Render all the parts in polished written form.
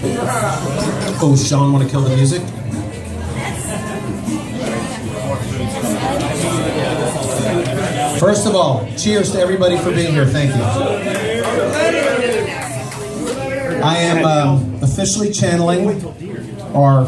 Oh, does Sean want to kill the music? First of all, cheers to everybody for being here. Thank you. I am officially channeling our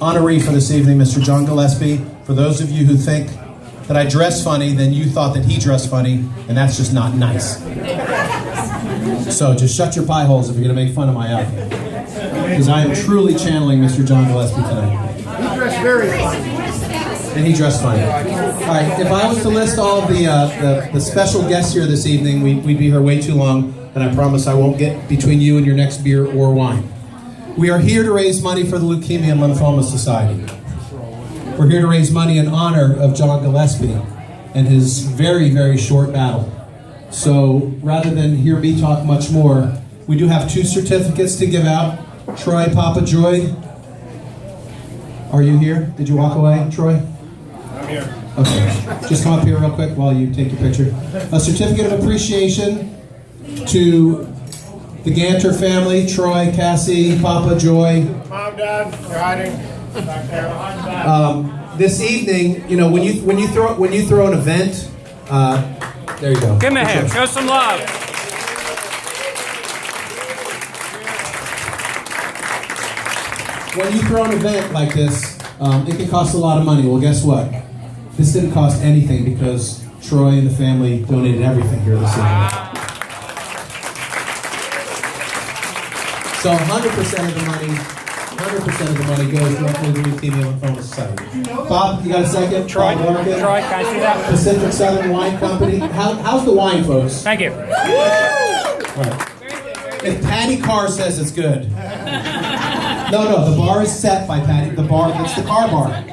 honoree for this evening, Mr. John Gillespie. For those of you who think that I dress funny, then you thought that he dressed funny, and that's just not nice. So just shut your pie holes if you're going to make fun of my outfit. Because I am truly channeling Mr. John Gillespie tonight. He dressed very funny. And he dressed funny. All right, if I was to list all of the special guests here this evening, we'd be here way too long, and I promise I won't get between you and your next beer or wine. We are here to raise money for the Leukemia Lymphoma Society. We're here to raise money in honor of John Gillespie and his very, very short battle. So rather than hear me talk much more, we do have 2 certificates to give out. Troy, Papa Joy, are you here? Did you walk away, Troy? I'm here. Okay, just come up here real quick while you take your picture. A certificate of appreciation to the Ganter family, Troy, Cassie, Papa, Joy. Mom, Dad, you're hiding back there. This evening, you know, when you throw an event, there you go. Give him a hand. Show some love. When you throw an event like this, it can cost a lot of money. Well, guess what? This didn't cost anything because Troy and the family donated everything here this evening. So 100% of the money goes directly to the Leukemia Lymphoma Society. Bob, you got a second? Troy, Bob Larkin, can I see that? Pacific Southern Wine Company. How's the wine, folks? Thank you. All right. If Patty Carr says it's good. No, the bar is set by Patty. The bar, it's the car bar.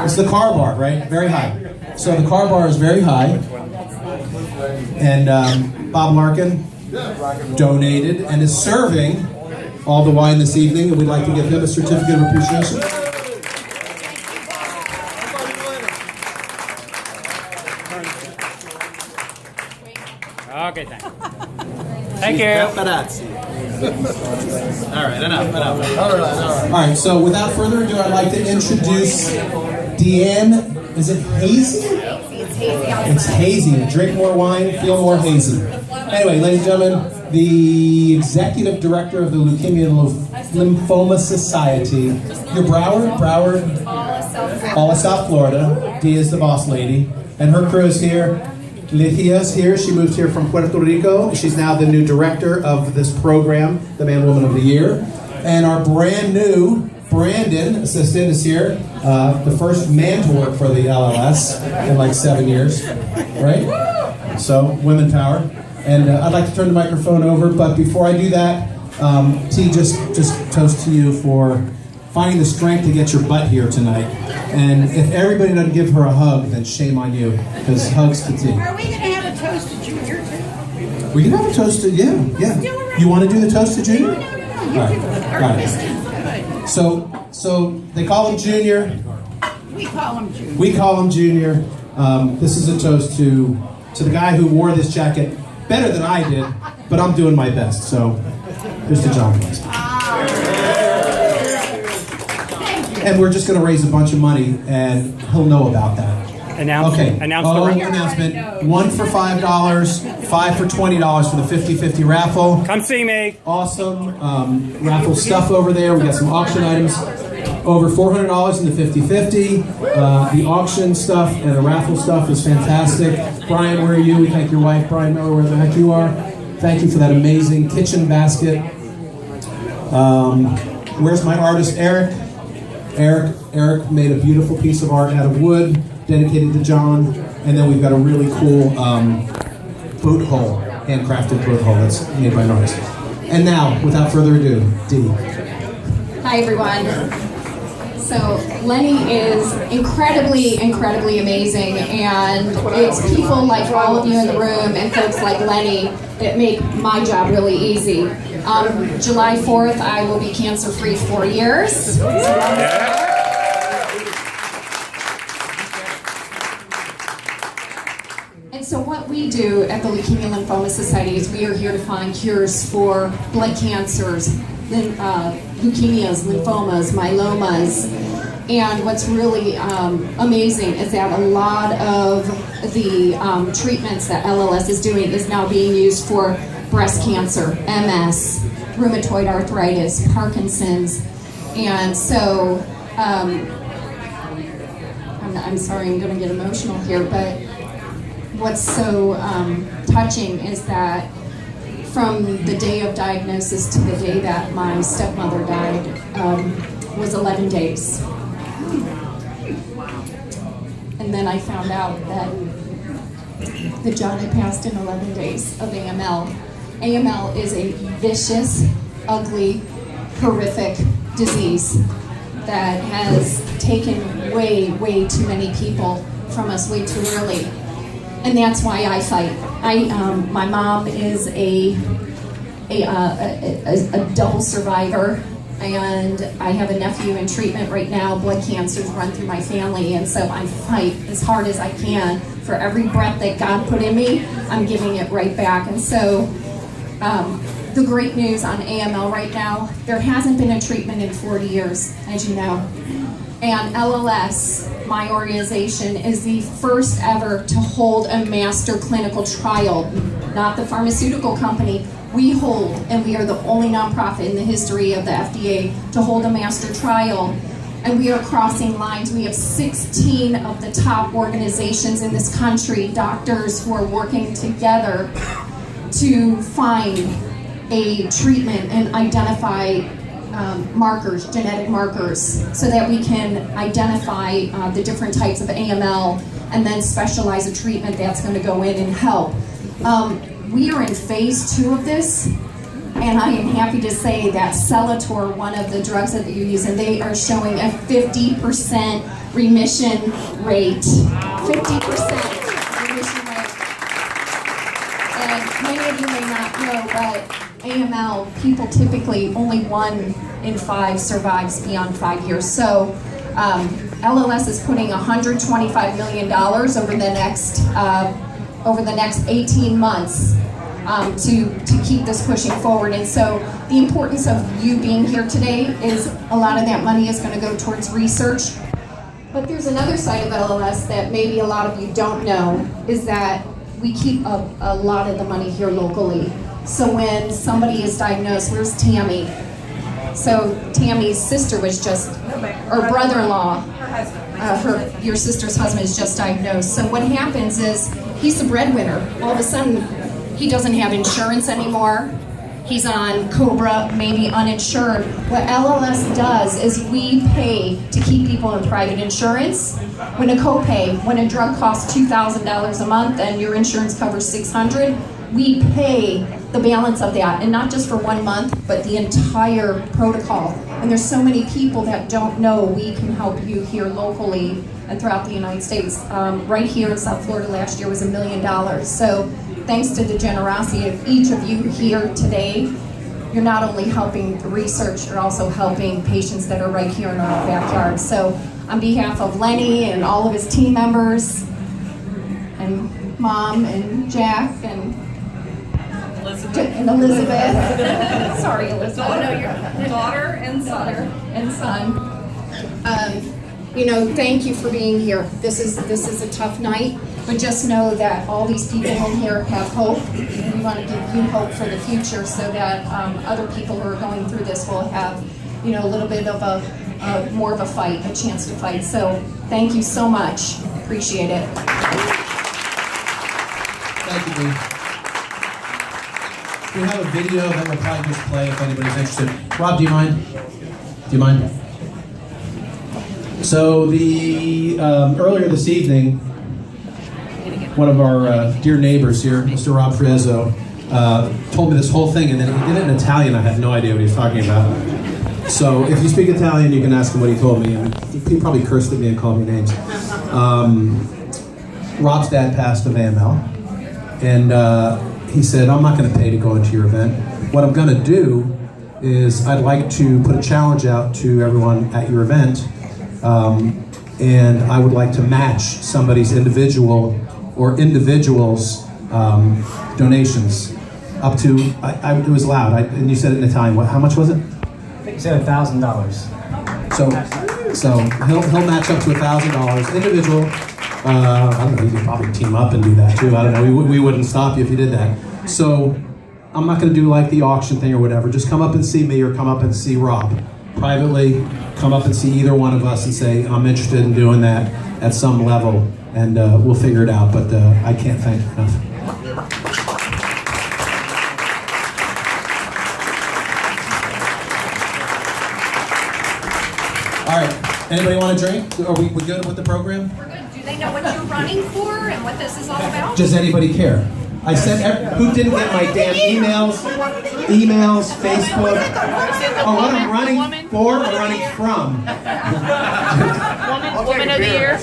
It's the car bar, right? Very high. So the car bar is very high. And Bob Larkin donated and is serving all the wine this evening, and we'd like to give him a certificate of appreciation. Okay, thank you. All right, enough. All right, so without further ado, I'd like to introduce Deanne. Is it hazy? It's hazy. Drink more wine, feel more hazy. Anyway, ladies and gentlemen, the executive director of the Leukemia Lymphoma Society, your Broward, all of South Florida. Dee is the boss lady, and her crew is here. Lydia's here. She moved here from Puerto Rico. She's now the new director of this program, the Man Woman of the Year. And our brand new Brandon, assistant, is here. The first man to work for the LLS in like 7 years, right? So, women power. And I'd like to turn the microphone over, but before I do that, T, just toast to you for finding the strength to get your butt here tonight. And if everybody doesn't give her a hug, then shame on you, because hugs to T. Are we going to have a toast to Junior too? We can have a toast to, yeah. You want to do the toast to Junior? No. All right, got it. So they call him Junior. We call him Junior. We call him Junior. This is a toast to the guy who wore this jacket better than I did, but I'm doing my best. So here's to John. And we're just going to raise a bunch of money, and he'll know about that. Announcement. Okay. Announcement. One for $5, 5 for $20 for the 50-50 raffle. Come see me. Awesome raffle stuff over there. We got some auction items. Over $400 in the 50-50. The auction stuff and the raffle stuff is fantastic. Brian, where are you? We thank your wife, Brian Miller, where the heck you are. Thank you for that amazing kitchen basket. Where's my artist, Eric? Eric made a beautiful piece of art out of wood, dedicated to John. And then we've got a really cool boat hull, handcrafted boat hull that's made by an artist. And now, without further ado, Dee. Hi, everyone. So Lenny is incredibly amazing, and it's people like all of you in the room and folks like Lenny that make my job really easy. July 4th, I will be cancer-free 4 years. And so what we do at the Leukemia Lymphoma Society is we are here to find cures for blood cancers, leukemias, lymphomas, myelomas. And what's really amazing is that a lot of the treatments that LLS is doing is now being used for breast cancer, MS, rheumatoid arthritis, Parkinson's. And so, I'm sorry, I'm going to get emotional here, but what's so touching is that from the day of diagnosis to the day that my stepmother died was 11 days. And then I found out that John had passed in 11 days of AML. AML is a vicious, ugly, horrific disease that has taken way, way too many people from us way too early. And that's why I fight. My mom is a double survivor, and I have a nephew in treatment right now. Blood cancers run through my family, and so I fight as hard as I can. For every breath that God put in me, I'm giving it right back. And so the great news on AML right now, there hasn't been a treatment in 40 years, as you know. And LLS, my organization, is the first ever to hold a master clinical trial, not the pharmaceutical company. We hold, and we are the only nonprofit in the history of the FDA to hold a master trial. And we are crossing lines. We have 16 of the top organizations in this country, doctors who are working together to find a treatment and identify markers, genetic markers, so that we can identify the different types of AML and then specialize a treatment that's going to go in and help. We are in phase 2 of this, and I am happy to say that Celator, one of the drugs that you use, and they are showing a 50% remission rate. 50% remission rate. And many of you may not know, but AML, people typically, only 1 in 5 survives beyond 5 years. So LLS is putting $125 million over the next 18 months to keep this pushing forward. And so the importance of you being here today is a lot of that money is going to go towards research. But there's another side of LLS that maybe a lot of you don't know, is that we keep a lot of the money here locally. So when somebody is diagnosed, where's Tammy? So Tammy's sister was just, or brother-in-law, your sister's husband is just diagnosed. So what happens is, he's the breadwinner. All of a sudden, he doesn't have insurance anymore. He's on COBRA, maybe uninsured. What LLS does is we pay to keep people in private insurance. When a copay, when a drug costs $2,000 a month and your insurance covers $600, we pay the balance of that, and not just for 1 month, but the entire protocol. And there's so many people that don't know we can help you here locally and throughout the United States. Right here in South Florida last year was $1 million. So thanks to the generosity of each of you here today, you're not only helping the research, you're also helping patients that are right here in our backyard. So on behalf of Lenny and all of his team members, and Mom and Jack and Elizabeth. Sorry, Elizabeth. Oh, no, your daughter and son. Thank you for being here. This is a tough night, but just know that all these people in here have hope. And we want to give you hope for the future, so that other people who are going through this will have, a little bit of more of a fight, a chance to fight. So thank you so much. Appreciate it. Thank you, Dee. We have a video that we'll probably just play if anybody's interested. Rob, do you mind? So earlier this evening, one of our dear neighbors here, Mr. Rob Friezzo, told me this whole thing, and then he did it in Italian. I had no idea what he was talking about. So if you speak Italian, you can ask him what he told me. And he probably cursed at me and called me names. Rob's dad passed of AML, and he said, I'm not going to pay to go into your event. What I'm going to do is I'd like to put a challenge out to everyone at your event, and I would like to match somebody's individual or individuals' donations up to, it was loud, and you said it in Italian. How much was it? I think you said $1,000. So he'll match up to $1,000 individual. I don't know, you could probably team up and do that too. I don't know, we wouldn't stop you if you did that. So I'm not gonna do like the auction thing or whatever. Just come up and see me or come up and see Rob. Privately, come up and see either one of us and say, I'm interested in doing that at some level, and we'll figure it out, but I can't thank you enough. All right, anybody want a drink? Are we good with the program? We're good. Do they know what you're running for and what this is all about? Does anybody care? I said, who didn't get my damn emails, Facebook? Oh, what I'm running for or running from? Woman of the Year.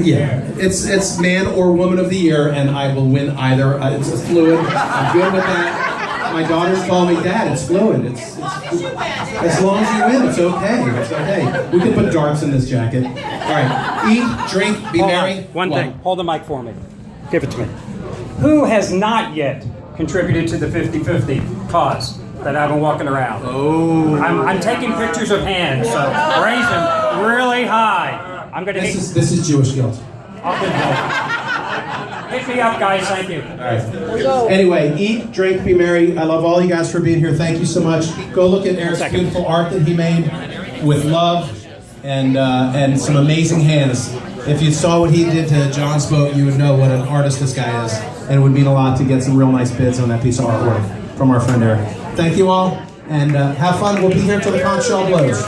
Yeah, it's man or woman of the year, and I will win either. It's fluid. I'm good with that. My daughters call me dad. It's fluid. It's as long as you win, it's okay. It's okay. We can put darts in this jacket. All right. Eat, drink, be merry. One thing. Hold the mic for me. Give it to me. Who has not yet contributed to the 50-50 cause that I've been walking around? Oh. I'm taking pictures of hands, so raise them really high. I'm gonna This is Jewish guilt. Hit me up, guys. Thank you. All right. Anyway, eat, drink, be merry. I love all you guys for being here. Thank you so much. Go look at Eric's beautiful art that he made with love and some amazing hands. If you saw what he did to John's boat, you would know what an artist this guy is, and it would mean a lot to get some real nice bids on that piece of artwork from our friend Eric. Thank you all, and have fun. We'll be here till the conch shell blows.